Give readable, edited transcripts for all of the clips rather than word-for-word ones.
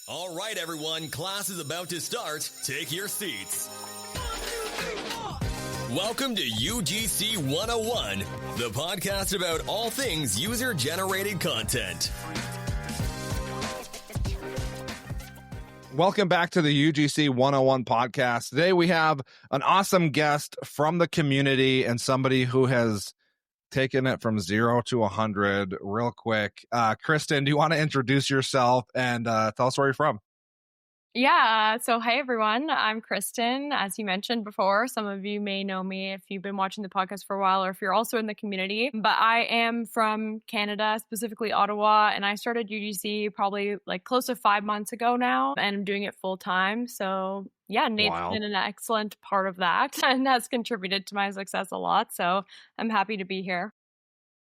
All right, everyone, class is about to start. Take your seats. Welcome to UGC 101, the podcast about all things user-generated content. Welcome back to the UGC 101 podcast. Today we have an awesome guest from the community and somebody who has taken it from 0 to 100 real quick. Kristen, do you want to introduce yourself and tell us where you're from? Yeah. So, hi, everyone. I'm Kristen. As you mentioned before, some of you may know me if you've been watching the podcast for a while or if you're also in the community. But I am from Canada, specifically Ottawa, and I started UGC probably like close to 5 months ago now, and I'm doing it full time. So, yeah, Nate's been an excellent part of that and has contributed to my success a lot. So, I'm happy to be here.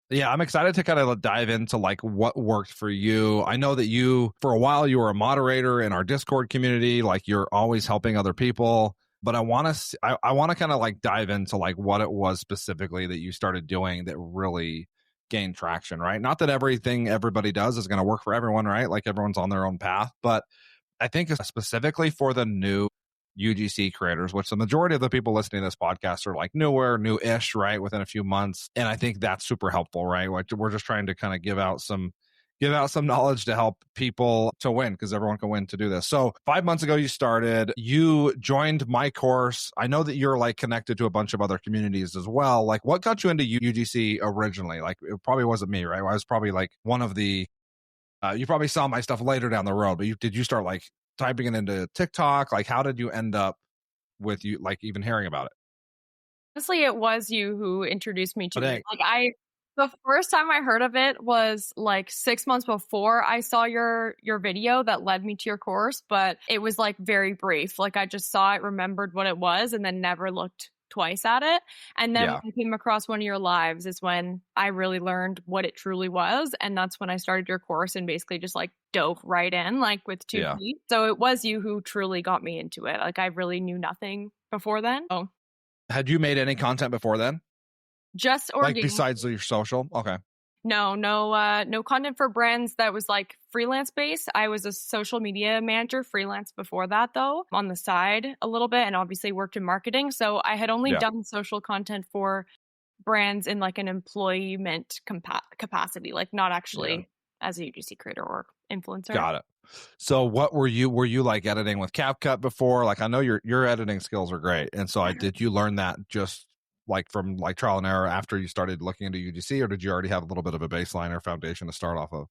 Yeah, I'm excited to kind of dive into like what worked for you. I know that you, for a while, you were a moderator in our Discord community. Like you're always helping other people. But I want to kind of like dive into like what it was specifically that you started doing that really gained traction, right? Not that everything everybody does is going to work for everyone, right? Like everyone's on their own path. But I think specifically for the new UGC creators, which the majority of the people listening to this podcast are like new-ish, right? Within a few months. And I think that's super helpful, right? Like we're just trying to kind of give out some knowledge to help people to win, because everyone can win to do this. So 5 months ago, you started, you joined my course. I know that you're like connected to a bunch of other communities as well. Like what got you into UGC originally? Like it probably wasn't me, right? I was probably like one of the, you probably saw my stuff later down the road, but did you start like typing it into TikTok? Like how did you end up with you like even hearing about it? Honestly, it was you who introduced me to it. Like the first time I heard of it was like 6 months before I saw your video that led me to your course, but it was like very brief. Like I just saw it, remembered what it was, and then never looked twice at it. And then when I came across one of your lives is when I really learned what it truly was. And that's when I started your course and basically just like dove right in like with 2 feet. So it was you who truly got me into it. Like I really knew nothing before then. Oh. Had you made any content before then? Just organic. Like besides your social? Okay. No content for brands that was like freelance based. I was a social media manager freelance before that though, on the side a little bit, and obviously worked in marketing. So I had only done social content for brands in like an employment capacity, like not actually as a UGC creator or influencer. Got it. So what were you like editing with CapCut before? Like I know your editing skills are great. And so did you learn that just like from like trial and error after you started looking into UGC, or did you already have a little bit of a baseline or foundation to start off of?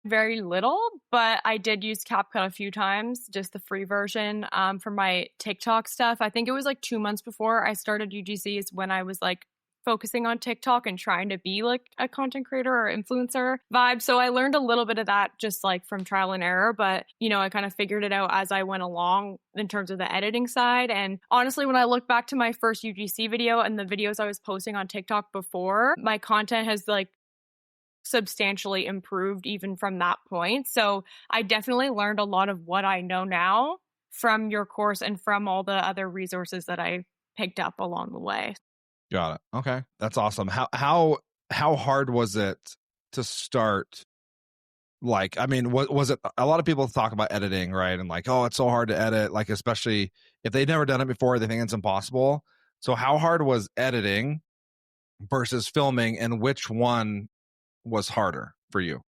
Very little, but I did use CapCut a few times, just the free version for my TikTok stuff. I think it was like 2 months before I started UGC is when I was like focusing on TikTok and trying to be like a content creator or influencer vibe. So I learned a little bit of that just like from trial and error, but you know, I kind of figured it out as I went along in terms of the editing side. And honestly, when I look back to my first UGC video and the videos I was posting on TikTok before, my content has like substantially improved even from that point. So I definitely learned a lot of what I know now from your course and from all the other resources that I picked up along the way. Got it. Okay. That's awesome. How hard was it to start? Like, I mean, was it, a lot of people talk about editing, right? And like, oh, it's so hard to edit, like, especially if they've never done it before, they think it's impossible. So how hard was editing versus filming, and which one was harder for you?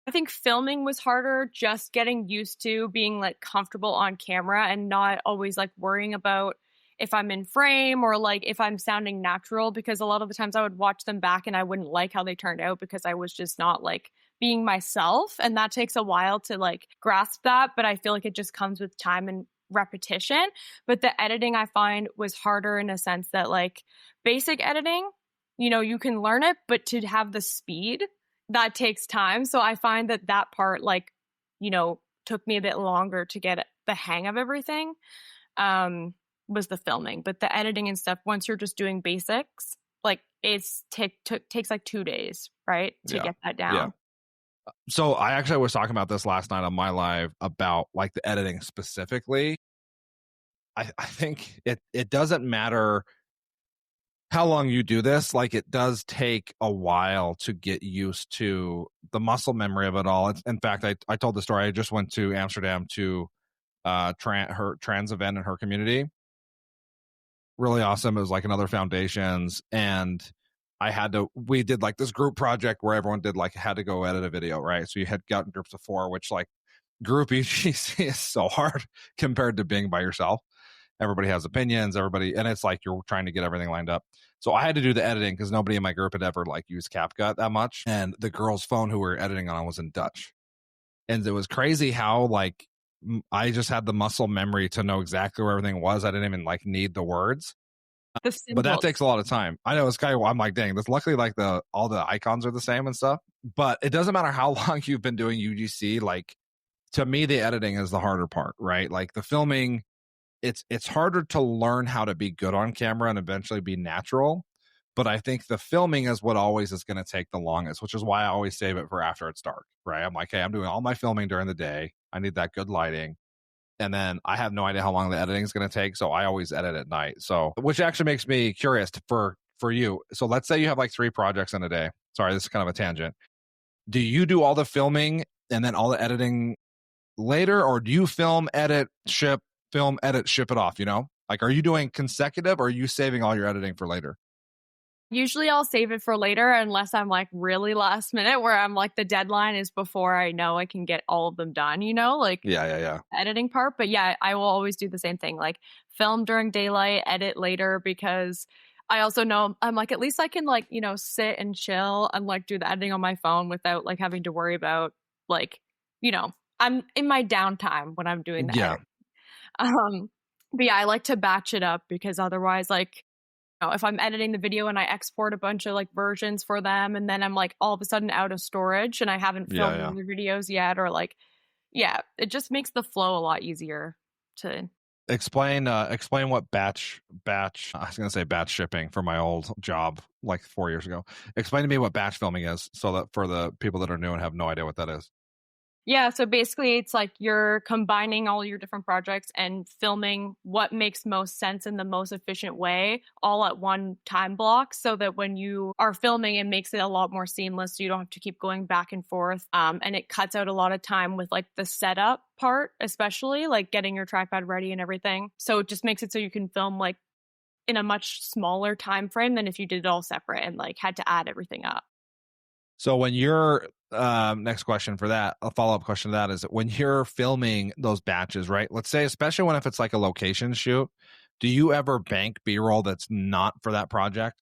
I think filming was harder, just getting used to being like comfortable on camera and not always like worrying about if I'm in frame or like if I'm sounding natural, because a lot of the times I would watch them back and I wouldn't like how they turned out because I was just not like being myself. And that takes a while to like grasp that. But I feel like it just comes with time and repetition. But the editing I find was harder in a sense that like basic editing, you know, you can learn it, but to have the speed, that takes time. So I find that part like, you know, took me a bit longer to get the hang of everything. Was the filming, but the editing and stuff, once you're just doing basics, like it's takes like 2 days, right, to get that down. Yeah. So I actually was talking about this last night on my live about like the editing specifically. I think it doesn't matter how long you do this, like it does take a while to get used to the muscle memory of it all. In fact, I told the story. I just went to Amsterdam to her trans event in her community. Really awesome. It was like another foundations, and we did like this group project where everyone did like had to go edit a video, right? So you had gotten groups of 4, which like group EGC is so hard compared to being by yourself. Everybody has opinions, and it's like you're trying to get everything lined up. So I had to do the editing because nobody in my group had ever like used CapCut that much. And the girl's phone who we were editing on was in Dutch. And it was crazy how like I just had the muscle memory to know exactly where everything was. I didn't even like need the words. But that takes a lot of time. I know it's kind of, I'm like, dang, this luckily like all the icons are the same and stuff. But it doesn't matter how long you've been doing UGC, like to me, the editing is the harder part, right? Like the filming, it's harder to learn how to be good on camera and eventually be natural. But I think the filming is what always is going to take the longest, which is why I always save it for after it's dark, right? I'm like, hey, I'm doing all my filming during the day. I need that good lighting. And then I have no idea how long the editing is going to take. So I always edit at night. So, which actually makes me curious for you. So let's say you have like 3 projects in a day. Sorry, this is kind of a tangent. Do you do all the filming and then all the editing later? Or do you film, edit, ship it off, you know? Like, are you doing consecutive or are you saving all your editing for later? Usually I'll save it for later unless I'm like really last minute where I'm like the deadline is before I know I can get all of them done, you know, like yeah. editing part. But yeah, I will always do the same thing, like film during daylight, edit later, because I also know I'm like, at least I can like, you know, sit and chill and like do the editing on my phone without like having to worry about like, you know, I'm in my downtime when I'm doing that. Yeah. But yeah, I like to batch it up because otherwise like, if I'm editing the video and I export a bunch of like versions for them and then I'm like all of a sudden out of storage and I haven't filmed the videos yet, or like, it just makes the flow a lot easier to explain what batch I was going to say batch shipping for my old job like 4 years ago. Explain to me what batch filming is so that for the people that are new and have no idea what that is. Yeah, so basically it's like you're combining all your different projects and filming what makes most sense in the most efficient way all at one time block, so that when you are filming, it makes it a lot more seamless. So you don't have to keep going back and forth. And it cuts out a lot of time with like the setup part, especially like getting your tripod ready and everything. So it just makes it so you can film like in a much smaller time frame than if you did it all separate and like had to add everything up. So when you're next question for that, a follow-up question to that is when you're filming those batches, right? Let's say, especially if it's like a location shoot, do you ever bank B-roll that's not for that project?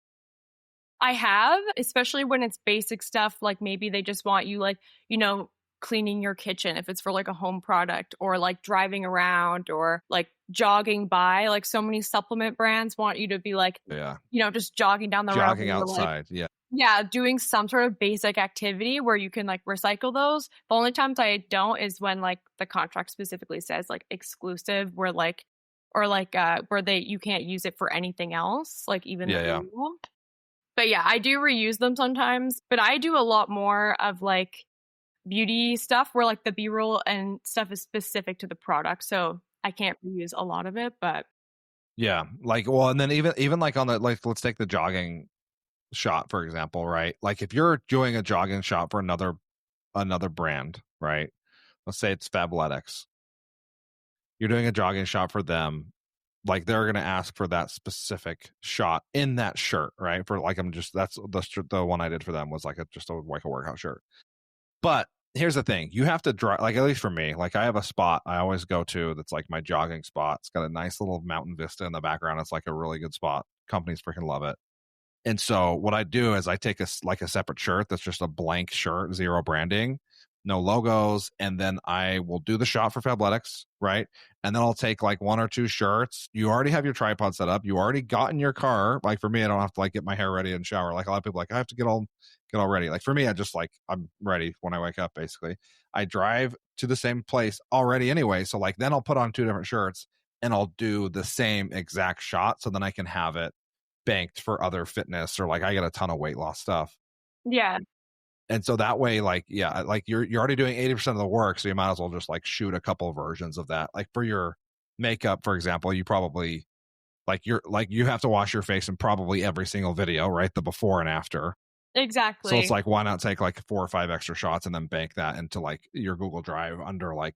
I have, especially when it's basic stuff, like maybe they just want you like, you know, cleaning your kitchen if it's for like a home product, or like driving around, or like jogging by. Like so many supplement brands want you to be like, you know, just jogging down the road. Jogging outside, Yeah, doing some sort of basic activity where you can like recycle those. The only times I don't is when like the contract specifically says like exclusive, where like, or like where you can't use it for anything else, like even the B-roll. But yeah, I do reuse them sometimes, but I do a lot more of like beauty stuff where like the B-roll and stuff is specific to the product, so I can't reuse a lot of it. But yeah, like, well, and then even like on the, like, let's take the jogging shot for example, right? Like if you're doing a jogging shot for another brand, right? Let's say it's Fabletics. You're doing a jogging shot for them, like they're going to ask for that specific shot in that shirt, right? For like, that's the one I did for them was like just a workout shirt. But here's the thing, you have to drive, like at least for me, like I have a spot I always go to that's like my jogging spot. It's got a nice little mountain vista in the background. It's like a really good spot. Companies freaking love it. And so what I do is I take a separate shirt that's just a blank shirt, zero branding, no logos, and then I will do the shot for Fabletics, right? And then I'll take like 1 or 2 shirts. You already have your tripod set up. You already got in your car. Like for me, I don't have to like get my hair ready and shower. Like a lot of people like, I have to get all ready. Like for me, I just like, I'm ready when I wake up, basically. I drive to the same place already anyway. So like then I'll put on 2 different shirts and I'll do the same exact shot. So then I can have it banked for other fitness, or like I get a ton of weight loss stuff. Yeah. And so that way, like, yeah, like you're already doing 80% of the work. So you might as well just like shoot a couple of versions of that. Like for your makeup, for example, you probably like you have to wash your face in probably every single video, right? The before and after. Exactly. So it's like, why not take like 4 or 5 extra shots and then bank that into like your Google Drive under like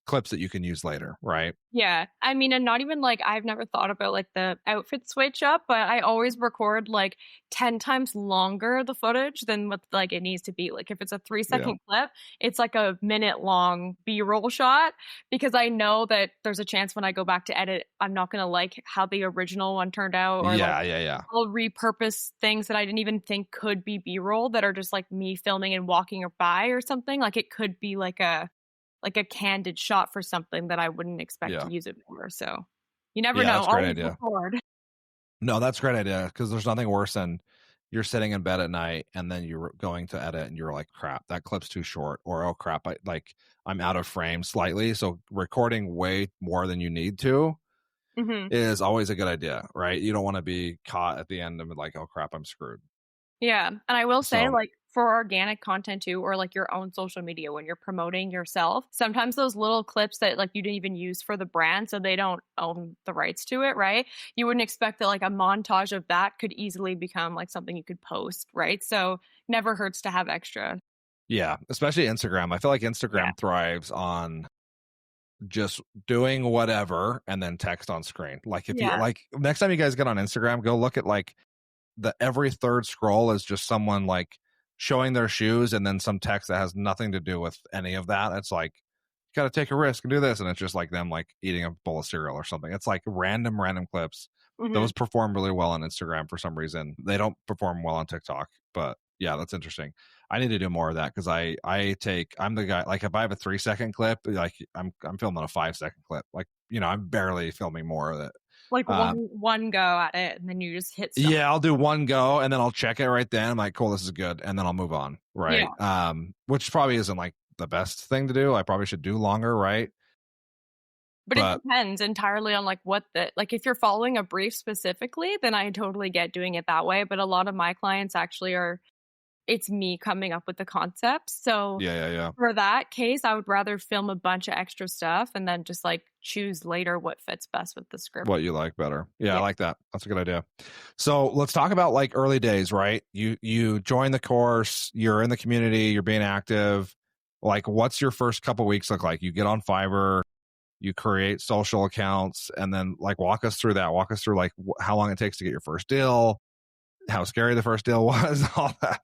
clips that you can use later, right? Yeah. I mean, and not even like I've never thought about like the outfit switch up, but I always record like 10 times longer the footage than what like it needs to be. Like if it's a 3-second clip, it's like a minute long B-roll shot, because I know that there's a chance when I go back to edit, I'm not going to like how the original one turned out, or Yeah. I'll repurpose things that I didn't even think could be B-roll that are just like me filming and walking by or something. Like it could be like a candid shot for something that I wouldn't expect to use it for. So you never know. That's a great Always idea. record. No, that's a great idea, because there's nothing worse than you're sitting in bed at night and then you're going to edit and you're like, crap, that clip's too short, or oh crap, I'm out of frame slightly. So recording way more than you need to is always a good idea, right? You don't want to be caught at the end and like, oh crap, I'm screwed. Yeah. And I will say, like, for organic content too, or like your own social media, when you're promoting yourself, sometimes those little clips that like you didn't even use for the brand, so they don't own the rights to it, right? You wouldn't expect that like a montage of that could easily become like something you could post, right? So never hurts to have extra. Yeah, especially Instagram. I feel like Instagram thrives on just doing whatever and then text on screen. Like if you like, next time you guys get on Instagram, go look at like every third scroll is just someone like showing their shoes and then some text that has nothing to do with any of that. It's like, you got to take a risk and do this. And it's just like them like eating a bowl of cereal or something. It's like random clips. Those perform really well on Instagram for some reason. They don't perform well on TikTok, but yeah, that's interesting. I need to do more of that, because I'm the guy, like if I have a 3-second clip, like I'm filming a 5-second clip. Like, I'm barely filming more of it. Like one go at it, and then you just hit stuff. Yeah, I'll do one go and then I'll check it right then. I'm like, cool, this is good. And then I'll move on. Right. Yeah. Which probably isn't like the best thing to do. I probably should do longer, right? But it depends entirely on like like if you're following a brief specifically, then I totally get doing it that way. But a lot of my clients actually it's me coming up with the concept. So yeah. For that case, I would rather film a bunch of extra stuff and then just like choose later what fits best with the script. What you like better. Yeah, I like that. That's a good idea. So let's talk about like early days, right? You join the course, you're in the community, you're being active. Like, what's your first couple weeks look like? You get on Fiverr, you create social accounts, and then like walk us through that. Walk us through like how long it takes to get your first deal, how scary the first deal was, all that.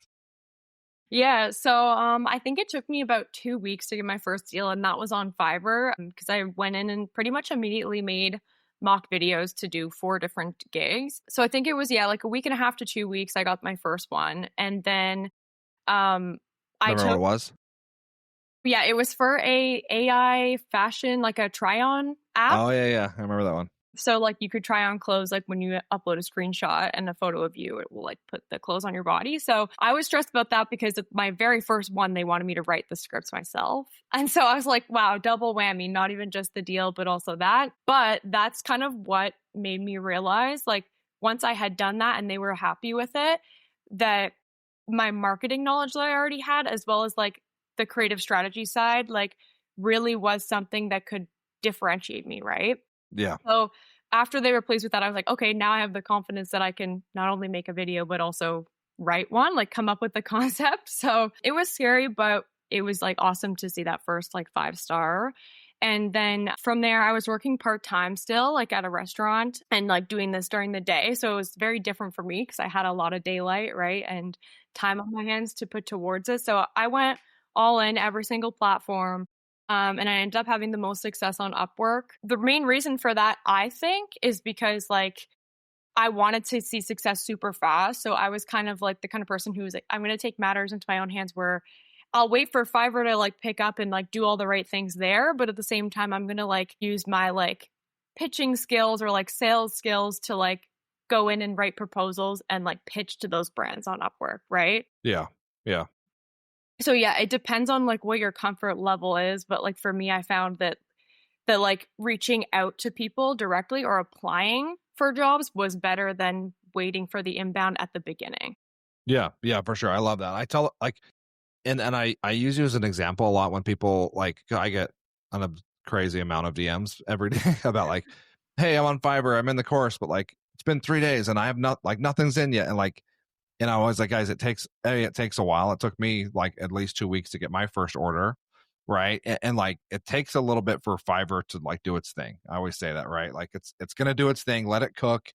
Yeah, so I think it took me about 2 weeks to get my first deal, and that was on Fiverr, because I went in and pretty much immediately made mock videos to do 4 different gigs. So I think it was like a week and a half to 2 weeks I got my first one, and then Remember what it was? Yeah, it was for a AI fashion, like a try-on app. Oh yeah, I remember that one. So like you could try on clothes, like when you upload a screenshot and a photo of you, it will like put the clothes on your body. So I was stressed about that because my very first one, they wanted me to write the scripts myself. And so I was like, wow, double whammy, not even just the deal, but also that. But that's kind of what made me realize, like once I had done that and they were happy with it, that my marketing knowledge that I already had, as well as like the creative strategy side, like really was something that could differentiate me, right? Yeah. So after they were pleased with that, I was like, okay, now I have the confidence that I can not only make a video, but also write one, like come up with the concept. So it was scary, but it was like awesome to see that first like 5-star. And then from there, I was working part-time still, like at a restaurant and like doing this during the day. So it was very different for me because I had a lot of daylight, right? And time on my hands to put towards it. So I went all in every single platform. And I ended up having the most success on Upwork. The main reason for that, I think, is because like I wanted to see success super fast. So I was kind of like the kind of person who was like, I'm going to take matters into my own hands, where I'll wait for Fiverr to like pick up and like do all the right things there. But at the same time, I'm going to like use my like pitching skills or like sales skills to like go in and write proposals and like pitch to those brands on Upwork, right? Yeah. So yeah, it depends on like what your comfort level is. But like for me, I found that like reaching out to people directly or applying for jobs was better than waiting for the inbound at the beginning. Yeah, for sure. I love that. I tell like, and I use you as an example a lot when people like, I get a crazy amount of DMs every day about like, hey, I'm on Fiverr, I'm in the course, but like it's been 3 days and I have not like nothing's in yet. And like, and I was like, guys, it takes a while. It took me like at least 2 weeks to get my first order. Right. And like it takes a little bit for Fiverr to like do its thing. I always say that, right? Like it's gonna do its thing, let it cook.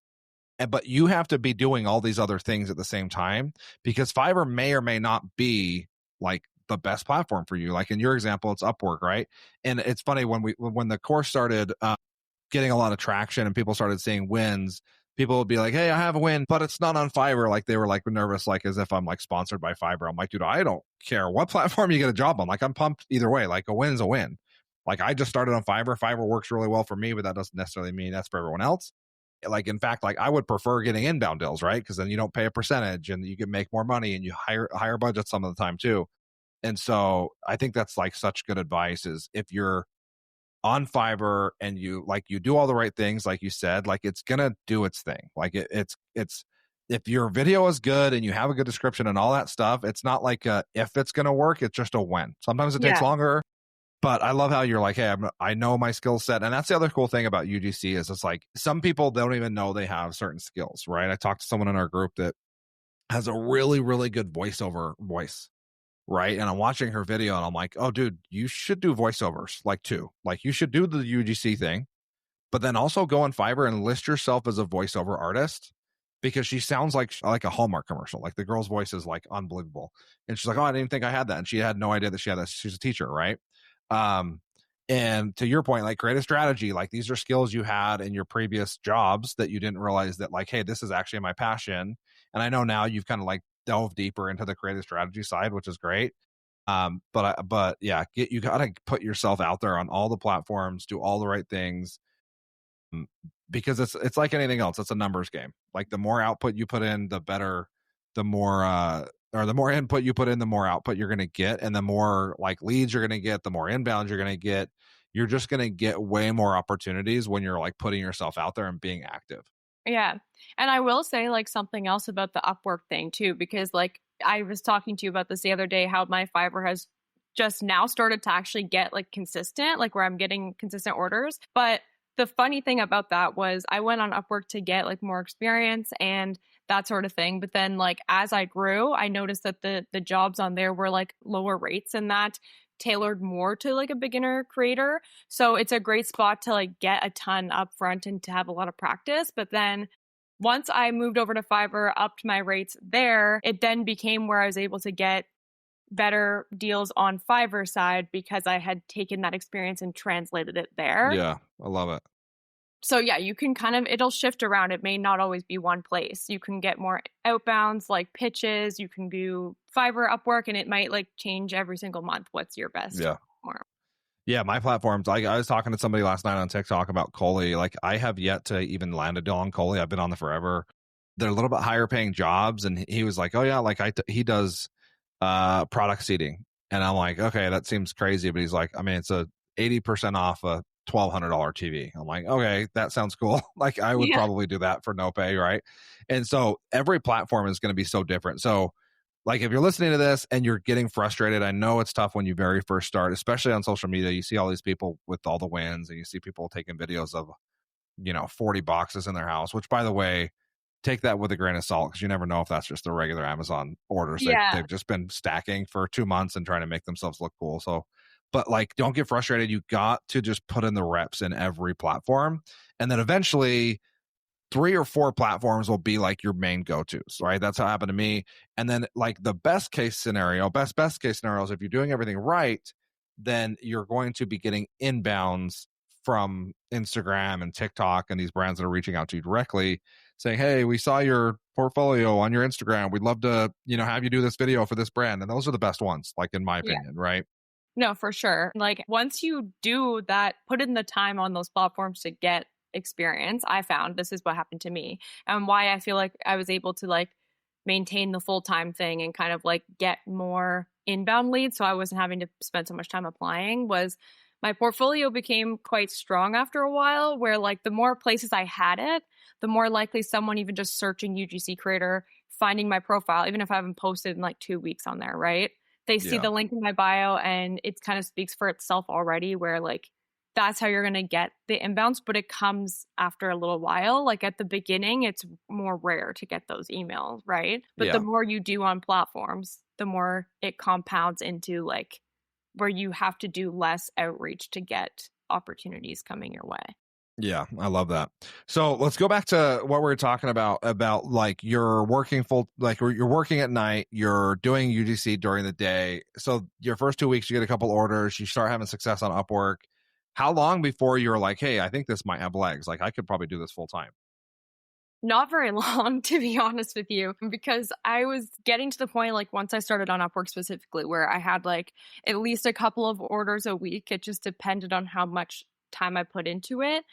But you have to be doing all these other things at the same time, because Fiverr may or may not be like the best platform for you. Like in your example, it's Upwork, right? And it's funny when the course started getting a lot of traction and people started seeing wins, people would be like, hey, I have a win, but it's not on Fiverr. Like they were like nervous, like as if I'm like sponsored by Fiverr. I'm like, dude, I don't care what platform you get a job on. Like I'm pumped either way. Like a win's a win. Like I just started on Fiverr. Fiverr works really well for me, but that doesn't necessarily mean that's for everyone else. Like in fact, like I would prefer getting inbound deals, right? Because then you don't pay a percentage and you can make more money and you higher budget some of the time too. And so I think that's like such good advice is if you're on Fiverr and you do all the right things, like you said, like it's gonna do its thing. Like it's if your video is good and you have a good description and all that stuff, it's not like if it's gonna work, it's just a when. Sometimes it takes Yeah. longer, but I love how you're like, hey, I know my skill set. And that's the other cool thing about UGC is it's like some people don't even know they have certain skills, right? I talked to someone in our group that has a really, really good voiceover voice, right? And I'm watching her video and I'm like, oh, dude, you should do voiceovers like too. Like you should do the UGC thing, but then also go on Fiverr and list yourself as a voiceover artist because she sounds like a Hallmark commercial. Like the girl's voice is like unbelievable. And she's like, oh, I didn't even think I had that. And she had no idea that she had that. She's a teacher, right? Um, and to your point, like create a strategy. Like these are skills you had in your previous jobs that you didn't realize that like, hey, this is actually my passion. And I know now you've kind of like delved deeper into the creative strategy side, which is great. But yeah, you got to put yourself out there on all the platforms, do all the right things, because it's like anything else. It's a numbers game. Like the more output you put in, the better, the more or the more input you put in, the more output you're going to get, and the more like leads you're going to get, the more inbound you're going to get. You're just going to get way more opportunities when you're like putting yourself out there and being active. Yeah. And I will say like something else about the Upwork thing too, because like I was talking to you about this the other day, how my Fiverr has just now started to actually get like consistent, like where I'm getting consistent orders. But the funny thing about that was I went on Upwork to get like more experience and that sort of thing. But then like as I grew, I noticed that the jobs on there were like lower rates and that tailored more to like a beginner creator. So it's a great spot to like get a ton up front and to have a lot of practice. But then once I moved over to Fiverr, upped my rates there, it then became where I was able to get better deals on Fiverr side because I had taken that experience and translated it there. Yeah, I love it. So yeah, you can kind of, it'll shift around. It may not always be one place. You can get more outbounds like pitches. You can do Fiverr, Upwork, and it might like change every single month. What's your best? Yeah. More. Yeah, my platforms. I was talking to somebody last night on TikTok about Coley. Like I have yet to even land a deal on Coley. I've been on there forever. They're a little bit higher paying jobs, and he was like, "Oh yeah, like he does product seating," and I'm like, "Okay, that seems crazy," but he's like, "I mean, it's a 80% off a $1,200 TV." I'm like, "Okay, that sounds cool." Like I would probably do that for no pay, right? And so every platform is going to be so different. So like if you're listening to this and you're getting frustrated, I know it's tough when you very first start, especially on social media. You see all these people with all the wins and you see people taking videos of, 40 boxes in their house, which by the way, take that with a grain of salt because you never know if that's just the regular Amazon orders. Yeah. They've just been stacking for 2 months and trying to make themselves look cool. So, but like, don't get frustrated. You got to just put in the reps in every platform. And then eventually 3 or 4 platforms will be like your main go-tos, right? That's how it happened to me. And then like the best case scenario is if you're doing everything right, then you're going to be getting inbounds from Instagram and TikTok and these brands that are reaching out to you directly saying, hey, we saw your portfolio on your Instagram. We'd love to, have you do this video for this brand. And those are the best ones, like in my opinion, right? No, for sure. Like once you do that, put in the time on those platforms to get experience, I found this is what happened to me and why I feel like I was able to like maintain the full-time thing and kind of like get more inbound leads. So I wasn't having to spend so much time applying was my portfolio became quite strong after a while where like the more places I had it, the more likely someone even just searching UGC creator, finding my profile, even if I haven't posted in like 2 weeks on there, right? They see the link in my bio and it kind of speaks for itself already where like that's how you're going to get the inbounds, but it comes after a little while. Like at the beginning, it's more rare to get those emails, right? But the Yeah. more you do on platforms, the more it compounds into like where you have to do less outreach to get opportunities coming your way. Yeah, I love that. So let's go back to what we were talking about like you're working you're working at night, you're doing UGC during the day. So your first 2 weeks, you get a couple orders, you start having success on Upwork. How long before you're like, hey, I think this might have legs? Like I could probably do this full time. Not very long, to be honest with you, because I was getting to the point, like once I started on Upwork specifically, where I had like at least a couple of orders a week. It just depended on how much time I put into it.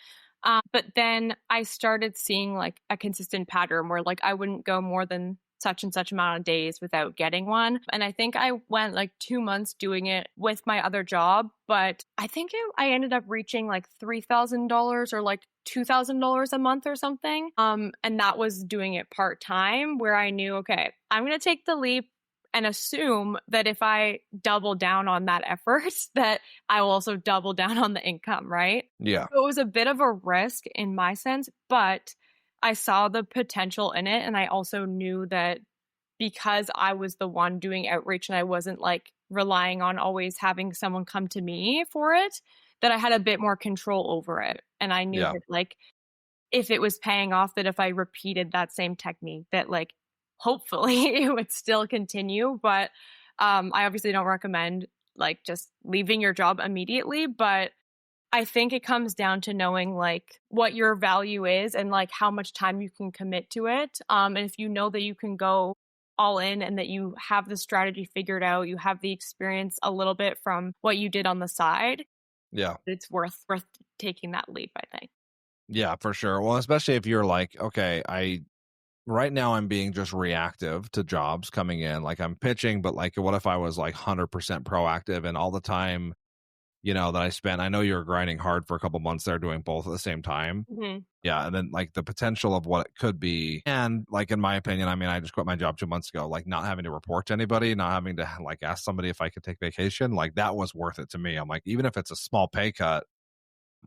But then I started seeing like a consistent pattern where like I wouldn't go more than such and such amount of days without getting one. And I think I went like 2 months doing it with my other job, but I think I ended up reaching like $3,000 or like $2,000 a month or something. And that was doing it part-time, where I knew, okay, I'm going to take the leap and assume that if I double down on that effort, that I will also double down on the income, right? Yeah. So it was a bit of a risk in my sense, but I saw the potential in it. And I also knew that because I was the one doing outreach and I wasn't like relying on always having someone come to me for it, that I had a bit more control over it. And I knew that like if it was paying off, that if I repeated that same technique, that like hopefully it would still continue. But I obviously don't recommend like just leaving your job immediately, but I think it comes down to knowing like what your value is and like how much time you can commit to it. And if you know that you can go all in and that you have the strategy figured out, you have the experience a little bit from what you did on the side. Yeah. It's worth taking that leap, I think. Yeah, for sure. Well, especially if you're like, okay, right now I'm being just reactive to jobs coming in. Like I'm pitching, but like what if I was like 100% proactive and all the time, that I spent, I know you were grinding hard for a couple months there doing both at the same time. Mm-hmm. Yeah. And then like the potential of what it could be. And like, in my opinion, I mean, I just quit my job 2 months ago, like not having to report to anybody, not having to like ask somebody if I could take vacation. Like that was worth it to me. I'm like, even if it's a small pay cut,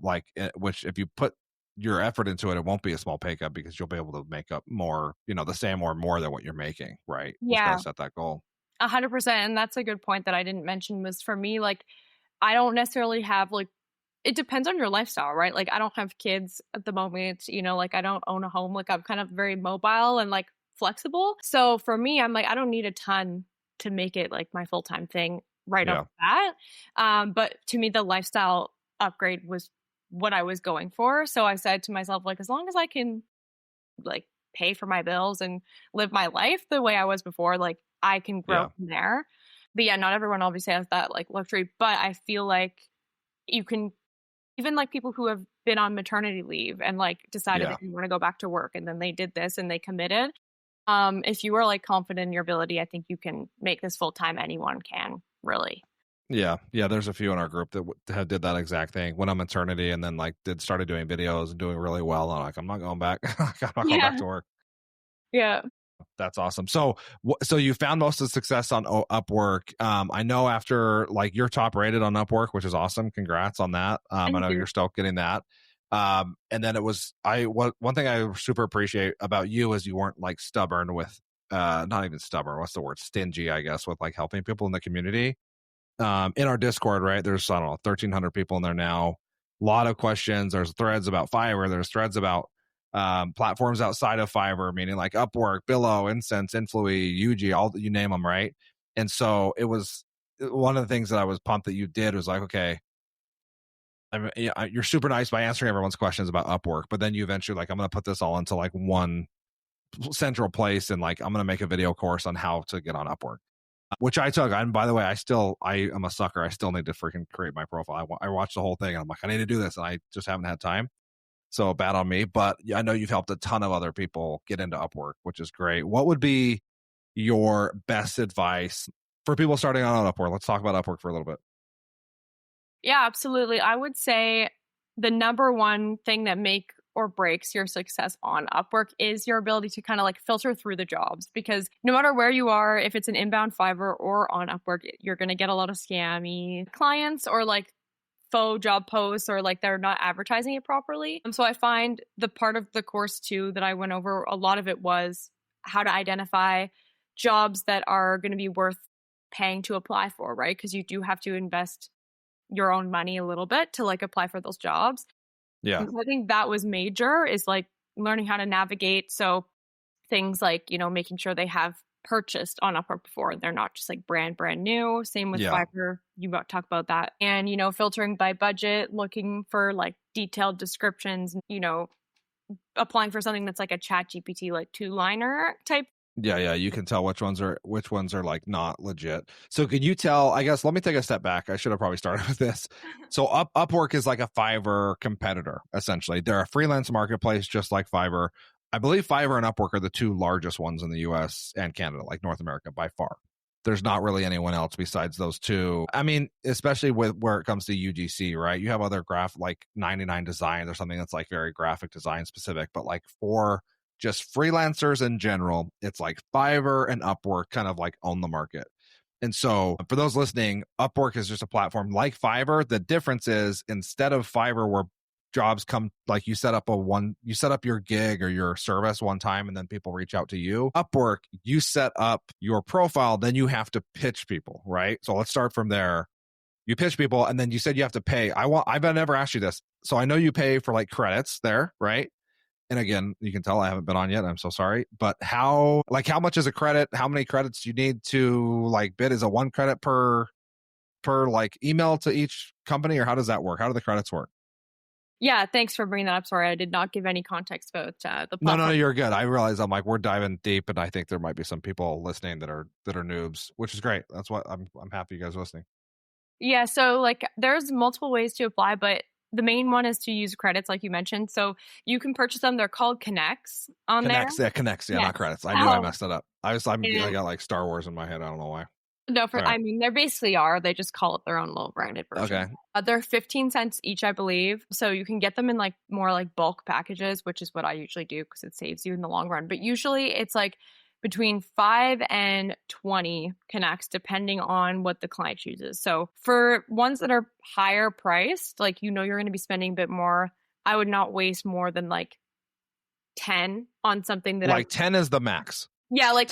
like which if you put your effort into it, it won't be a small pay cut because you'll be able to make up more, the same or more than what you're making. Right. Just got Yeah, to set that goal. 100%. And that's a good point that I didn't mention was for me, like, I don't necessarily have like, it depends on your lifestyle, right? Like, I don't have kids at the moment, like I don't own a home. Like, I'm kind of very mobile and like flexible. So for me, I'm like, I don't need a ton to make it like my full-time thing right off the bat. But to me, the lifestyle upgrade was what I was going for. So I said to myself, like, as long as I can like pay for my bills and live my life the way I was before, like I can grow from there. But yeah, not everyone obviously has that like luxury, but I feel like you can, even like people who have been on maternity leave and like decided that you want to go back to work and then they did this and they committed. If you are like confident in your ability, I think you can make this full time. Anyone can, really. Yeah. There's a few in our group that did that exact thing. Went on maternity and then like started doing videos and doing really well. And I'm like, I'm not going back. I'm not going back to work. Yeah. That's awesome. So you found most of the success on Upwork. I know after like you're top rated on Upwork, which is awesome. Congrats on that. I know you're still getting that. And then it was, one thing I super appreciate about you is you weren't like stubborn with, not even stubborn. What's the word? Stingy, I guess, with like helping people in the community. In our Discord, right? There's, I don't know, 1,300 people in there now. A lot of questions. There's threads about Fiverr. There's threads about platforms outside of Fiverr, meaning like Upwork, Billo, Incense, Influi, UG, all you name them, right? And so it was one of the things that I was pumped that you did was like, okay, I mean, you're super nice by answering everyone's questions about Upwork, but then you eventually like, I'm going to put this all into like one central place and like I'm going to make a video course on how to get on Upwork. Which I took. And by the way, I am a sucker. I still need to freaking create my profile. I watched the whole thing and I'm like, I need to do this. And I just haven't had time. So bad on me. But I know you've helped a ton of other people get into Upwork, which is great. What would be your best advice for people starting out on Upwork? Let's talk about Upwork for a little bit. Yeah, absolutely. I would say the number one thing that make or breaks your success on Upwork is your ability to kind of like filter through the jobs, because no matter where you are, if it's an inbound Fiverr or on Upwork, you're going to get a lot of scammy clients or like faux job posts or like they're not advertising it properly. So I find the part of the course too that I went over, a lot of it was how to identify jobs that are going to be worth paying to apply for, right? Because you do have to invest your own money a little bit to like apply for those jobs. Yeah. And so I think that was major, is like learning how to navigate. So things like, making sure they have purchased on Upwork before. They're not just like brand new. Same with Fiverr. You talk about that. And, filtering by budget, looking for like detailed descriptions, applying for something that's like a ChatGPT, like 2-liner type. Yeah, you can tell which ones are like not legit. So can you tell, I guess, let me take a step back. I should have probably started with this. So Upwork is like a Fiverr competitor, essentially. They're a freelance marketplace just like Fiverr. I believe Fiverr and Upwork are the two largest ones in the US and Canada, like North America by far. There's not really anyone else besides those two. I mean, especially with where it comes to UGC, right? You have other like 99 Designs or something that's like very graphic design specific, but like for just freelancers in general, it's like Fiverr and Upwork kind of like own the market. And so for those listening, Upwork is just a platform like Fiverr. The difference is, instead of Fiverr where jobs come, like you set up your gig or your service one time and then people reach out to you. Upwork, you set up your profile, then you have to pitch people, right? So let's start from there. You pitch people and then you said you have to pay. I've never asked you this. So I know you pay for like credits there, right? And again, you can tell I haven't been on yet. I'm so sorry. But how much is a credit? How many credits do you need to like bid? Is it 1 credit per like email to each company, or how does that work? How do the credits work? Yeah, thanks for bringing that up. Sorry, I did not give any context about the platform. No, you're good. I realize I'm like, we're diving deep, and I think there might be some people listening that are noobs, which is great. That's what I'm happy you guys are listening. Yeah, so like there's multiple ways to apply, but the main one is to use credits, like you mentioned. So you can purchase them. They're called Connects on there. Yeah, Connects. Yeah, not credits. I knew I messed it up. I got like Star Wars in my head. I don't know why. No, I mean, they basically are. They just call it their own little branded version. Okay. They're 15 cents each, I believe. So you can get them in like more like bulk packages, which is what I usually do because it saves you in the long run. But usually it's like between 5 and 20 connects, depending on what the client chooses. So for ones that are higher priced, like you're going to be spending a bit more, I would not waste more than like 10 on something that like 10 is the max. Yeah, like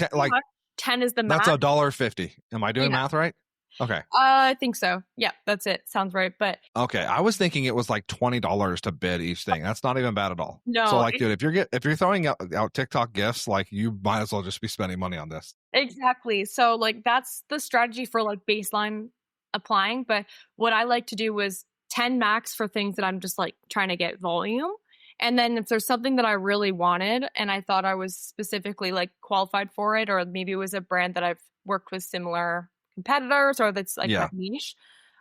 10 is the max. That's $1.50. Am I doing math right? Okay. I think so. Yeah, that's it. Sounds right. But okay, I was thinking it was like $20 to bid each thing. That's not even bad at all. No. So like, dude, if you're throwing out TikTok gifts, like you might as well just be spending money on this. Exactly. So like that's the strategy for like baseline applying. But what I like to do was 10 max for things that I'm just like trying to get volume. And then if there's something that I really wanted and I thought I was specifically like qualified for it, or maybe it was a brand that I've worked with similar competitors or that's like a niche,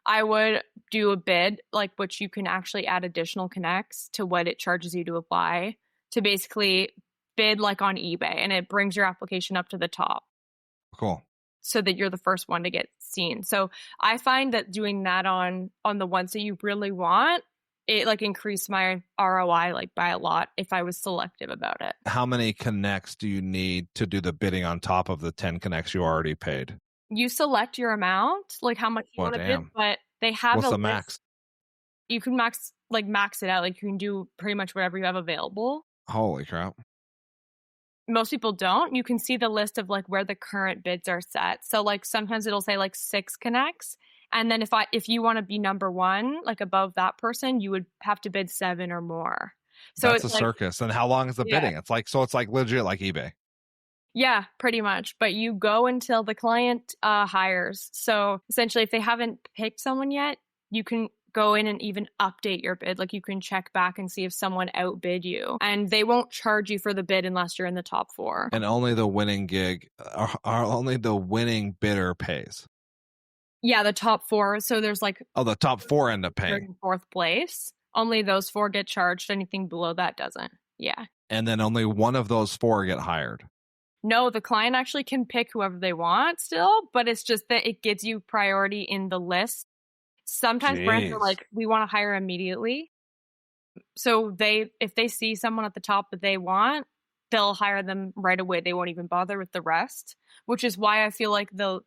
I would do a bid, like which you can actually add additional connects to what it charges you to apply, to basically bid like on eBay, and it brings your application up to the top. Cool. So that you're the first one to get seen. So I find that doing that on the ones that you really want, it like increased my ROI like by a lot if I was selective about it. How many connects do you need to do the bidding on top of the 10 connects you already paid? You select your amount, like how much you want to bid, but they have What's a the list. max? You can max it out. Like you can do pretty much whatever you have available. Holy crap. Most people don't. You can see the list of like where the current bids are set. So like sometimes it'll say like 6 connects. And then if you want to be number one, like above that person, you would have to bid 7 or more. So that's a circus. And how long is the bidding? It's like legit like eBay. Yeah, pretty much. But you go until the client hires. So essentially, if they haven't picked someone yet, you can go in and even update your bid. Like you can check back and see if someone outbid you, and they won't charge you for the bid unless you're in the top 4. And only the winning gig, only the winning bidder pays. Yeah, the top 4. So there's like the top 4 end up paying. 3rd and 4th place. Only those 4 get charged. Anything below that doesn't. Yeah. And then only one of those 4 get hired. No, the client actually can pick whoever they want still, but it's just that it gives you priority in the list. Sometimes brands are like, we want to hire immediately. So if they see someone at the top that they want, they'll hire them right away. They won't even bother with the rest, which is why I feel like the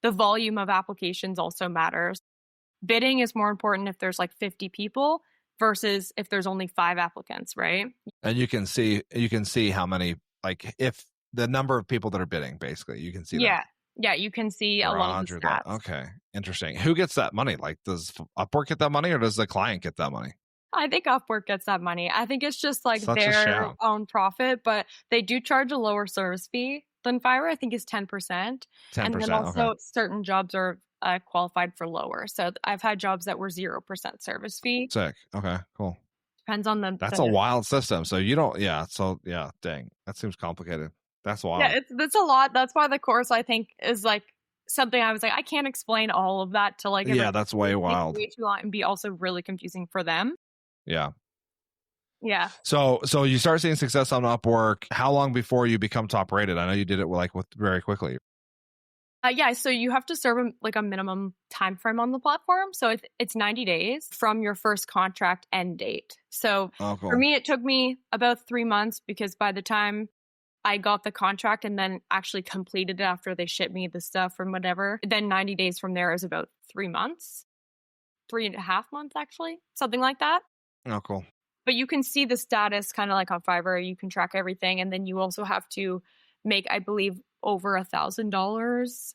volume of applications also matters. bidding is more important if there's like 50 people versus if there's only 5 applicants, right? And you can see how many, like if the number of people that are bidding, basically, you can see that. Yeah, you can see a Or lot of the 100 stats. Okay, interesting. Who gets that money? Like, does Upwork get that money, or does the client get that money? I think Upwork gets that money. I think it's just like Such a their sham. own profit, but they do charge a lower service fee than Fiverr. I think it's 10%. 10%. And then Okay. also certain jobs are qualified for lower. So I've had jobs that were 0% service fee. Sick. Okay, cool. Depends on That's a wild system. So you don't, dang, that seems complicated. That's wild. Yeah, it's a lot. That's why the course, I think, is like something I was like, I can't explain all of that to like Yeah, that's way wild. way too long and be also really confusing for them. Yeah. Yeah. So you start seeing success on Upwork. How long before you become top rated? I know you did it with very quickly. Yeah, so you have to serve a minimum time frame on the platform. So it's 90 days from your first contract end date. So cool. For me, it took me about 3 months because by the time I got the contract and then actually completed it after they shipped me the stuff or whatever, then 90 days from there is about 3 months, 3.5 months actually, something like that. Oh, cool. But you can see the status kind of like on Fiverr. You can track everything. And then you also have to make, I believe, over $1,000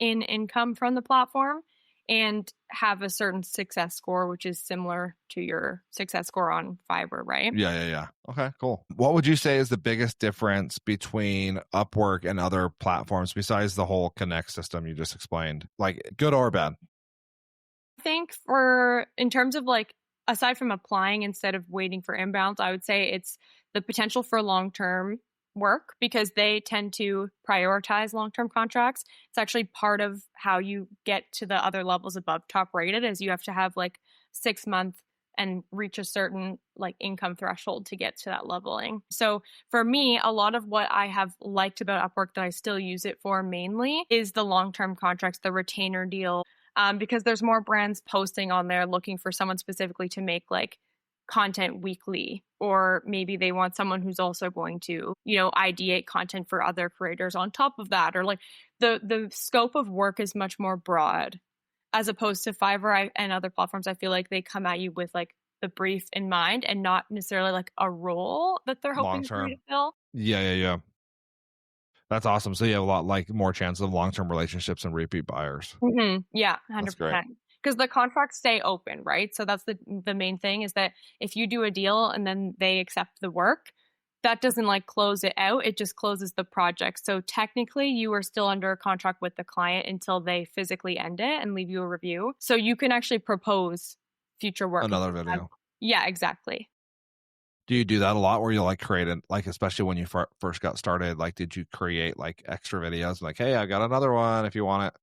in income from the platform and have a certain success score, which is similar to your success score on Fiverr, right? Yeah. Okay, cool. What would you say is the biggest difference between Upwork and other platforms besides the whole Connect system you just explained? Like, good or bad? I think in terms of like, aside from applying instead of waiting for inbounds, I would say it's the potential for long-term work because they tend to prioritize long-term contracts. It's actually part of how you get to the other levels above top rated is you have to have like 6 months and reach a certain like income threshold to get to that leveling. So for me, a lot of what I have liked about Upwork that I still use it for mainly is the long-term contracts, the retainer deal, because there's more brands posting on there looking for someone specifically to make like content weekly, or maybe they want someone who's also going to, ideate content for other creators on top of that, or like the scope of work is much more broad as opposed to Fiverr and other platforms. I feel like they come at you with like the brief in mind and not necessarily like a role that they're hoping for you to fill. Yeah. That's awesome. So you have a lot like more chance of long-term relationships and repeat buyers. Mm-hmm. Yeah, 100%. Because the contracts stay open, right? So that's the main thing is that if you do a deal and then they accept the work, that doesn't like close it out. It just closes the project. So technically you are still under a contract with the client until they physically end it and leave you a review. So you can actually propose future work. Another video. Yeah, exactly. Do you do that a lot where you like create it, like, especially when you first got started, like, did you create like extra videos like, hey, I got another one if you want it?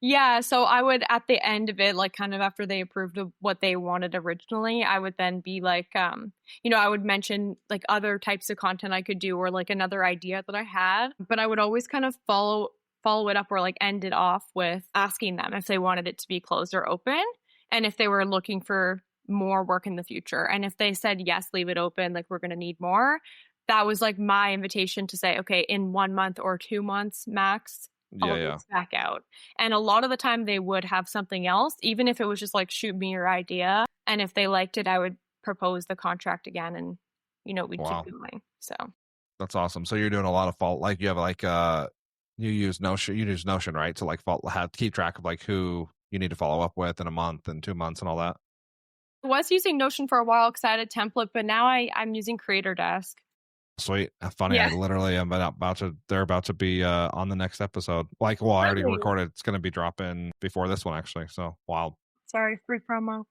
Yeah, so I would, at the end of it, like kind of after they approved of what they wanted originally, I would then be like, I would mention like other types of content I could do or like another idea that I had. But I would always kind of follow it up or like end it off with asking them if they wanted it to be closed or open and if they were looking for more work in the future. And if they said, yes, leave it open, like we're going to need more, that was like my invitation to say, okay, in 1 month or 2 months max, I'll reach back out. And a lot of the time they would have something else, even if it was just like, shoot me your idea. And if they liked it, I would propose the contract again and, we'd keep going. So that's awesome. So you're doing a lot of like you have like, you use Notion, right? To like keep track of like who you need to follow up with in a month and 2 months and all that. I was using Notion for a while because I had a template, but now I'm using Creator Desk. Sweet. Funny. Yeah. I literally am they're about to be on the next episode. Like, well, I already recorded. It's going to be dropping before this one, actually. So wild. Sorry, free promo.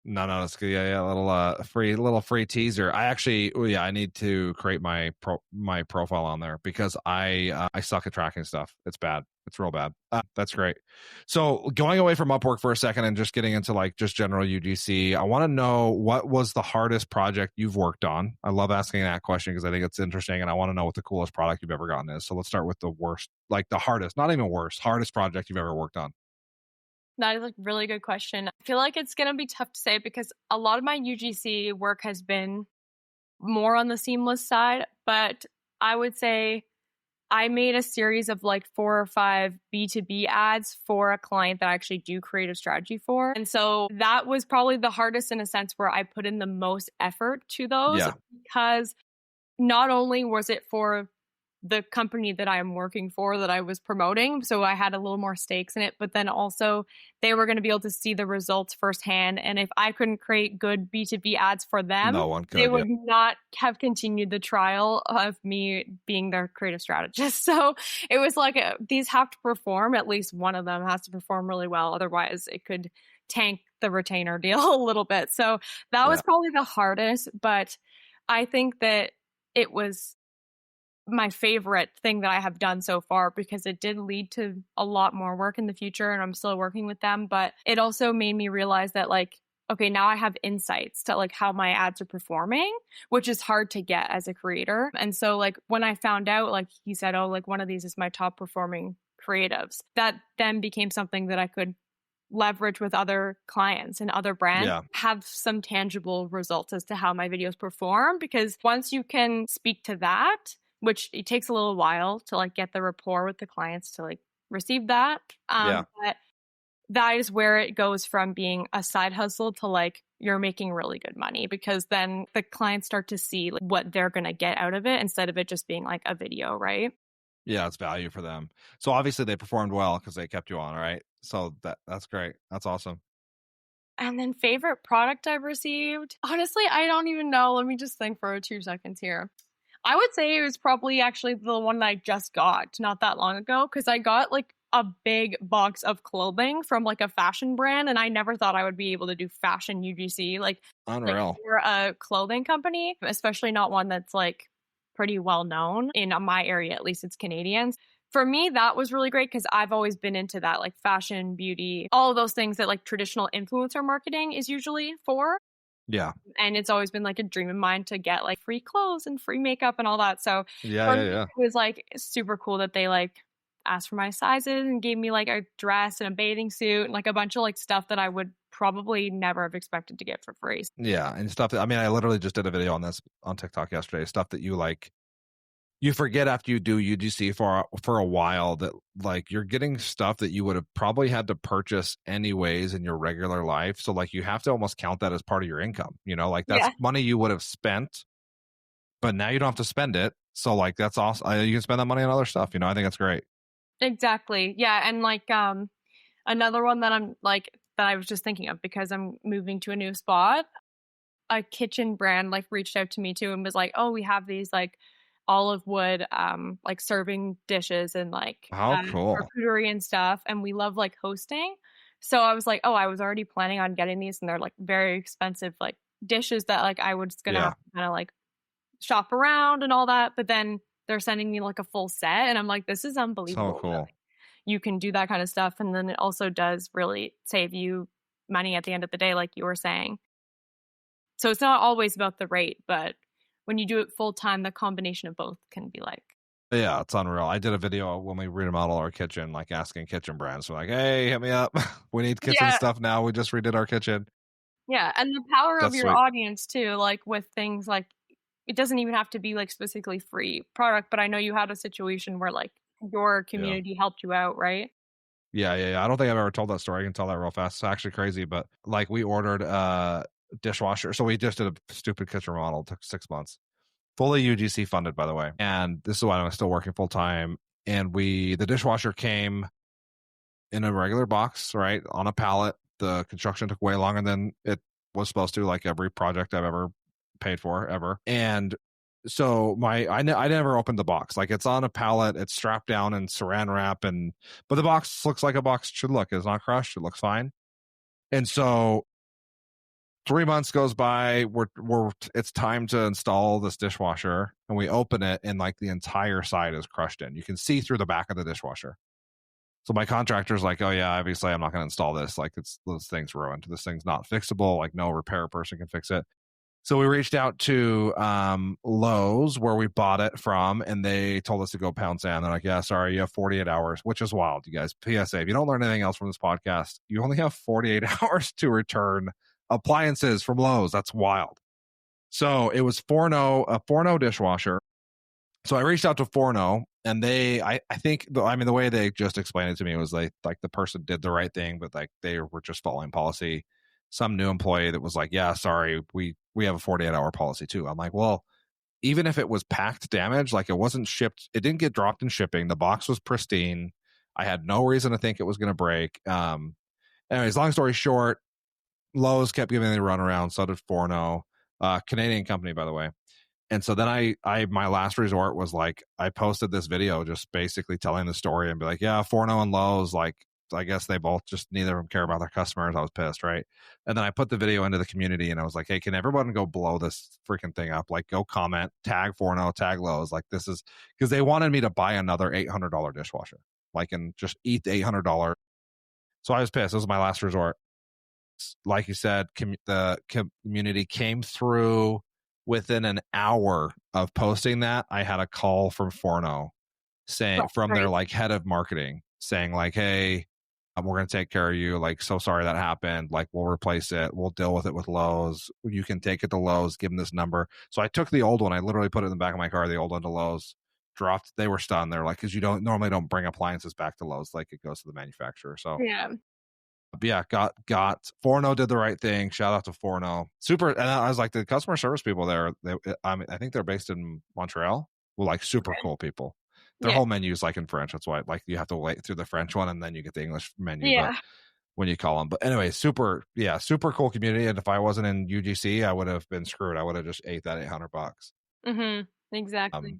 No, that's good. Yeah. Little free teaser. I need to create my profile on there because I suck at tracking stuff. It's bad. It's real bad. That's great. So going away from Upwork for a second and just getting into like just general UGC, I want to know what was the hardest project you've worked on. I love asking that question because I think it's interesting and I want to know what the coolest product you've ever gotten is. So let's start with the worst, like the hardest, not even worst, hardest project you've ever worked on. That is a really good question. I feel like it's going to be tough to say because a lot of my UGC work has been more on the seamless side, but I would say I made a series of like 4 or 5 B2B ads for a client that I actually do creative strategy for. And so that was probably the hardest in a sense where I put in the most effort to those because not only was it for the company that I'm working for that I was promoting, so I had a little more stakes in it, but then also they were going to be able to see the results firsthand. And if I couldn't create good B2B ads for them, no one could, they would not have continued the trial of me being their creative strategist. So it was like these have to perform, at least one of them has to perform really well. Otherwise it could tank the retainer deal a little bit. So that was probably the hardest, but I think that it was my favorite thing that I have done so far because it did lead to a lot more work in the future and I'm still working with them. But it also made me realize that like, okay, now I have insights to like how my ads are performing, which is hard to get as a creator. And so like when I found out, like he said, oh, like one of these is my top performing creatives, that then became something that I could leverage with other clients and other brands, have some tangible results as to how my videos perform. Because once you can speak to that, which it takes a little while to like get the rapport with the clients to like receive that. But that is where it goes from being a side hustle to like you're making really good money because then the clients start to see like, what they're going to get out of it instead of it just being like a video, right? Yeah, it's value for them. So obviously they performed well because they kept you on, right? So that's great. That's awesome. And then favorite product I've received? Honestly, I don't even know. Let me just think for 2 seconds here. I would say it was probably actually the one that I just got not that long ago because I got like a big box of clothing from like a fashion brand and I never thought I would be able to do fashion UGC. Like, unreal. We're a clothing company, especially not one that's like pretty well known in my area, at least it's Canadians. For me, that was really great because I've always been into that, like fashion, beauty, all of those things that like traditional influencer marketing is usually for. Yeah. And it's always been like a dream of mine to get like free clothes and free makeup and all that. So it was like super cool that they like asked for my sizes and gave me like a dress and a bathing suit and like a bunch of like stuff that I would probably never have expected to get for free. Yeah. And stuff that, I mean, I literally just did a video on this on TikTok yesterday, stuff that you like, you forget after you do UGC for a while that like you're getting stuff that you would have probably had to purchase anyways in your regular life. So like you have to almost count that as part of your income, you know, like that's money you would have spent, but now you don't have to spend it. So like that's awesome. You can spend that money on other stuff, you know. I think that's great. Exactly. Yeah. And like another one that I'm like that I was just thinking of because I'm moving to a new spot, a kitchen brand like reached out to me too and was like, oh, we have these like olive wood like serving dishes and like cool charcuterie and stuff, and we love like hosting. So I was like, oh, I was already planning on getting these and they're like very expensive like dishes that like I was gonna have to kind of like shop around and all that, but then they're sending me like a full set and I'm like, this is unbelievable. So cool. Like, you can do that kind of stuff, and then it also does really save you money at the end of the day, like you were saying. So it's not always about the rate, but when you do it full time, the combination of both can be like. Yeah, it's unreal. I did a video when we remodel our kitchen, like asking kitchen brands. We're like, hey, hit me up. We need kitchen stuff now. We just redid our kitchen. Yeah, and the power of your audience too, like with things like, it doesn't even have to be like specifically free product, but I know you had a situation where like your community helped you out, right? Yeah. I don't think I've ever told that story. I can tell that real fast. It's actually crazy, but like we ordered a dishwasher. So we just did a stupid kitchen remodel. It took 6 months. Fully UGC funded, by the way. And this is why I'm still working full time. And the dishwasher came in a regular box, right, on a pallet. The construction took way longer than it was supposed to, like every project I've ever paid for ever. And so I never opened the box. Like it's on a pallet, it's strapped down in saran wrap, but the box looks like a box should look. It's not crushed. It looks fine. And so 3 months goes by, it's time to install this dishwasher, and we open it and like the entire side is crushed in. You can see through the back of the dishwasher. So my contractor's like, oh yeah, obviously I'm not going to install this. Like this thing's ruined. This thing's not fixable. Like no repair person can fix it. So we reached out to Lowe's where we bought it from, and they told us to go pound sand. They're like, yeah, sorry, you have 48 hours, which is wild, you guys. PSA, if you don't learn anything else from this podcast, you only have 48 hours to return appliances from Lowe's. That's wild. So it was a 4.0 dishwasher. So I reached out to 4.0 And I think, I mean, the way they just explained it to me was like the person did the right thing, but like they were just following policy. Some new employee that was like, yeah, sorry, we have a 48-hour policy too. I'm like, well, even if it was packed damage, like it wasn't shipped, it didn't get dropped in shipping. The box was pristine. I had no reason to think it was going to break. Anyways, long story short, Lowe's kept giving me the runaround. So did Forno, Canadian company, by the way. And so then my last resort was like, I posted this video just basically telling the story and be like, yeah, Forno and Lowe's, like, I guess they both just, neither of them care about their customers. I was pissed, right? And then I put the video into the community and I was like, hey, can everyone go blow this freaking thing up? Like, go comment, tag Forno, tag Lowe's. Like, this is, because they wanted me to buy another $800 dishwasher, like, and just eat the $800. So I was pissed. This was my last resort. Like you said, the community came through. Within an hour of posting that, I had a call from Forno saying, from their like head of marketing, saying like, hey, we're going to take care of you. Like, so sorry that happened. Like, we'll replace it. We'll deal with it with Lowe's. You can take it to Lowe's, give them this number. So I took the old one. I literally put it in the back of my car, the old one, to Lowe's, dropped. They were stunned. They're like, because you normally don't bring appliances back to Lowe's. Like, it goes to the manufacturer. So Yeah. But yeah, got Forno did the right thing. Shout out to Forno. Super. And I was like, the customer service people there, I think they're based in Montreal. Well, like super cool people. Their whole menu is like in French. That's why like you have to wait through the French one and then you get the English menu. Yeah. But when you call them. But anyway, super cool community. And if I wasn't in UGC, I would have been screwed. I would have just ate that $800. Mm-hmm. Exactly.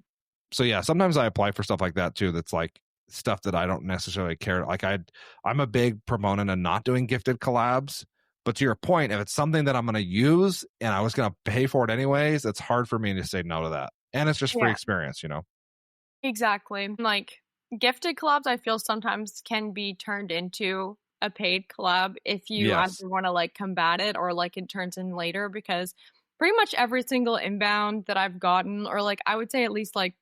So yeah, sometimes I apply for stuff like that too. That's like stuff that I don't necessarily care. Like I'm a big proponent of not doing gifted collabs. But to your point, if it's something that I'm going to use and I was going to pay for it anyways, it's hard for me to say no to that. And it's just free experience, you know? Exactly. Like gifted collabs, I feel sometimes can be turned into a paid collab if you either want to like combat it or like it turns in later, because pretty much every single inbound that I've gotten, or like I would say at least like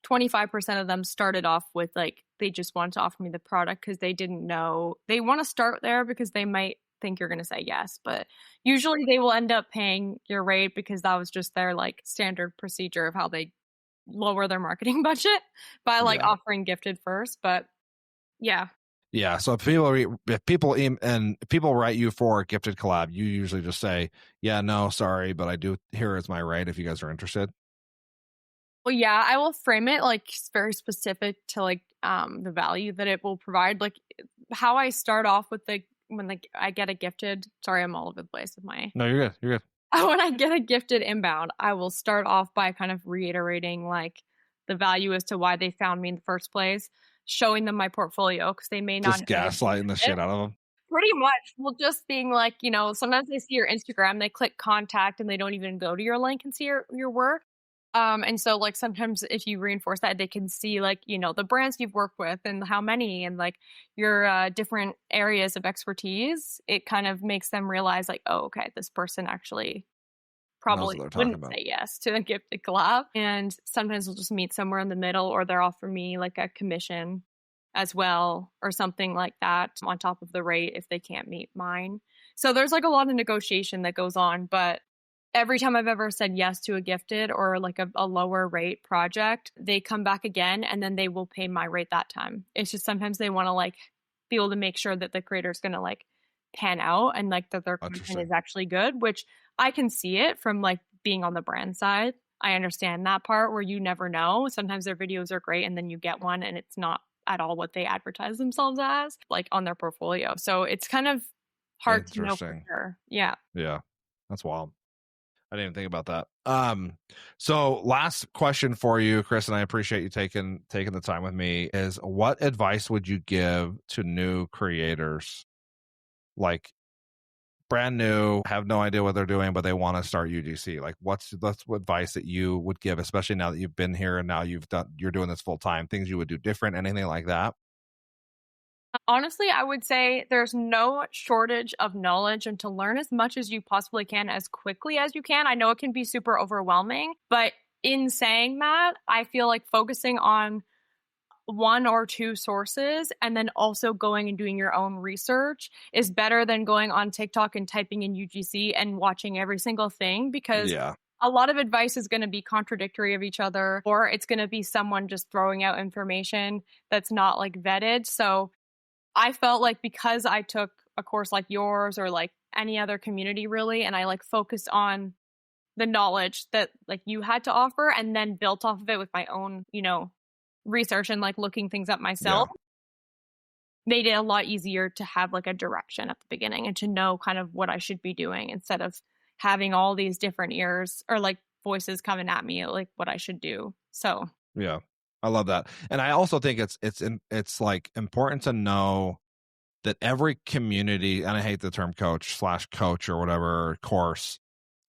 25% of them started off with like they just wanted to offer me the product because they didn't know. They want to start there because they might think you're going to say yes, but usually they will end up paying your rate because that was just their like standard procedure of how they lower their marketing budget by like offering gifted first. But yeah. So if people write you for a gifted collab, you usually just say, yeah, no, sorry, but I do, here is my rate if you guys are interested. Well, yeah, I will frame it like very specific to like the value that it will provide. Like how I start off with when like I get a gifted. Sorry, I'm all over the place with my. No, you're good. You're good. When I get a gifted inbound, I will start off by kind of reiterating like the value as to why they found me in the first place, showing them my portfolio because they may not just gaslighting the shit out of them. Pretty much. Well, just being like, you know, sometimes they see your Instagram, they click contact, and they don't even go to your link and see your work. And so like sometimes if you reinforce that, they can see like, you know, the brands you've worked with and how many and like your different areas of expertise. It kind of makes them realize like, oh, okay, this person actually probably wouldn't say yes to a gifted collab. And sometimes we'll just meet somewhere in the middle, or they'll offer me like a commission as well or something like that on top of the rate if they can't meet mine. So there's like a lot of negotiation that goes on, but every time I've ever said yes to a gifted or like a lower rate project, they come back again and then they will pay my rate that time. It's just sometimes they want to like be able to make sure that the creator is going to like pan out and like that their content is actually good, which I can see it from like being on the brand side. I understand that part where you never know. Sometimes their videos are great and then you get one and it's not at all what they advertise themselves as like on their portfolio. So it's kind of hard to know for sure. Yeah. Yeah. That's wild. I didn't even think about that. So last question for you, Chris, and I appreciate you taking the time with me, is what advice would you give to new creators, like brand new, have no idea what they're doing, but they want to start UGC? Like what's advice that you would give, especially now that you've been here and now you're doing this full time, things you would do different, anything like that? Honestly, I would say there's no shortage of knowledge, and to learn as much as you possibly can as quickly as you can. I know it can be super overwhelming, but in saying that, I feel like focusing on one or two sources and then also going and doing your own research is better than going on TikTok and typing in UGC and watching every single thing, because a lot of advice is going to be contradictory of each other, or it's going to be someone just throwing out information that's not like vetted. So I felt like because I took a course like yours or like any other community really, and I like focused on the knowledge that like you had to offer and then built off of it with my own, research and like looking things up myself, made it a lot easier to have like a direction at the beginning and to know kind of what I should be doing instead of having all these different ears or like voices coming at me like what I should do. So Yeah, I love that. And I also think it's like important to know that every community, and I hate the term coach or whatever, course,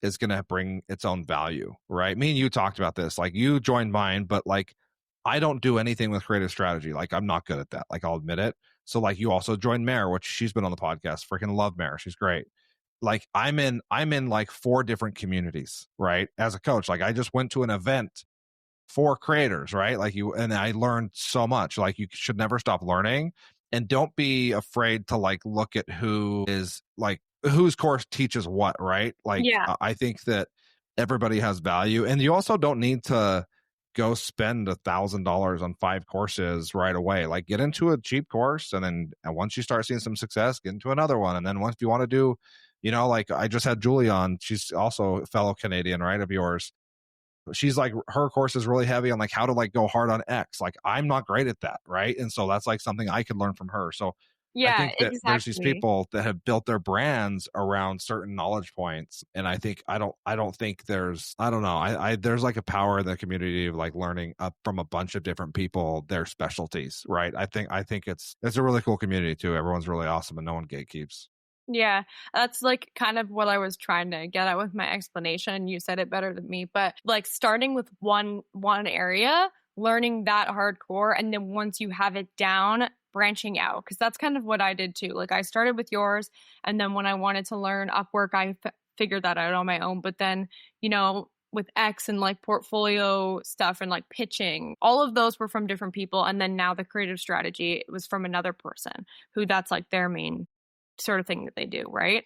is going to bring its own value, right? Me and you talked about this. Like, you joined mine, but like, I don't do anything with creative strategy. Like, I'm not good at that. Like, I'll admit it. So like, you also joined Mare, which she's been on the podcast. Freaking love Mare. She's great. Like, I'm in like 4 different communities, right? As a coach, like, I just went to an event for creators, right? Like, and I learned so much. Like, you should never stop learning, and don't be afraid to like look at who is like whose course teaches what, right? Like, yeah. I think that everybody has value, and you also don't need to go spend $1,000 on 5 courses right away. Like, get into a cheap course, and once you start seeing some success, get into another one. And then once you want to do, like, I just had Julie on. She's also a fellow Canadian, right, of yours. She's like, her course is really heavy on like how to like go hard on X. Like, I'm not great at that, right? And so that's like something I could learn from her. So I Yeah, think that there's these exactly. people that have built their brands around certain knowledge points. And I think I don't think there's, I don't know. There's like a power in the community of like learning up from a bunch of different people, their specialties, right? I think it's a really cool community too. Everyone's really awesome and no one gatekeeps. Yeah, that's like kind of what I was trying to get at with my explanation. You said it better than me, but like starting with one area, learning that hardcore, and then once you have it down, branching out, because that's kind of what I did too. Like, I started with yours, and then when I wanted to learn Upwork, I figured that out on my own. But then, with X and like portfolio stuff and like pitching, all of those were from different people. And then now the creative strategy was from another person who that's like their main sort of thing that they do, right?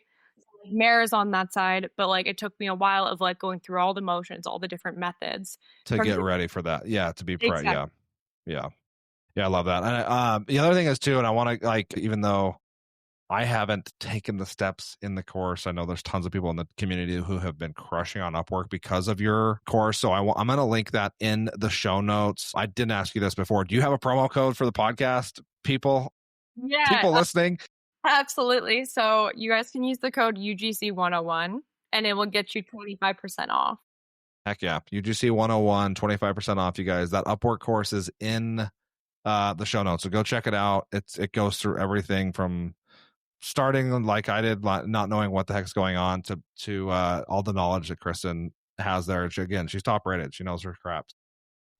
Mare is on that side, but like it took me a while of like going through all the motions, all the different methods To get ready for that. Yeah, to be exactly. Yeah. I love that. And the other thing is too, and I want to like, even though I haven't taken the steps in the course, I know there's tons of people in the community who have been crushing on Upwork because of your course. So I'm going to link that in the show notes. I didn't ask you this before. Do you have a promo code for the podcast, people? Yeah, People listening? absolutely. So you guys can use the code UGC101 and it will get you 25% off. Heck yeah. UGC 101, 25% off, you guys. That Upwork course is in the show notes. So go check it out. It goes through everything from starting like I did, not knowing what the heck's going on, to all the knowledge that Kristen has there. Again, she's top rated. She knows her crap.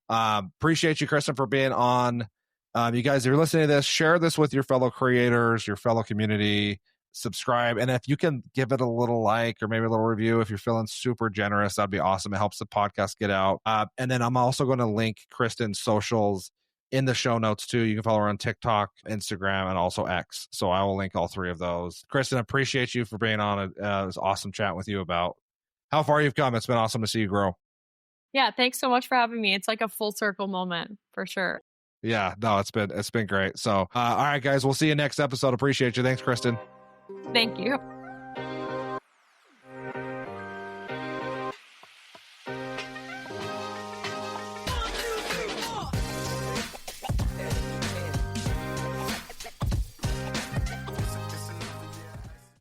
Appreciate you, Kristen, for being on. You guys, if you're listening to this, share this with your fellow creators, your fellow community. Subscribe, and if you can give it a little like or maybe a little review, if you're feeling super generous, that'd be awesome. It helps the podcast get out. And then I'm also going to link Kristen's socials in the show notes too. You can follow her on TikTok, Instagram, and also X. So I will link all 3 of those. Kristen, appreciate you for being on. It was awesome chatting with you about how far you've come. It's been awesome to see you grow. Yeah, thanks so much for having me. It's like a full circle moment for sure. Yeah, no, it's been great. So, all right, guys, we'll see you next episode. Appreciate you. Thanks, Kristen. Thank you.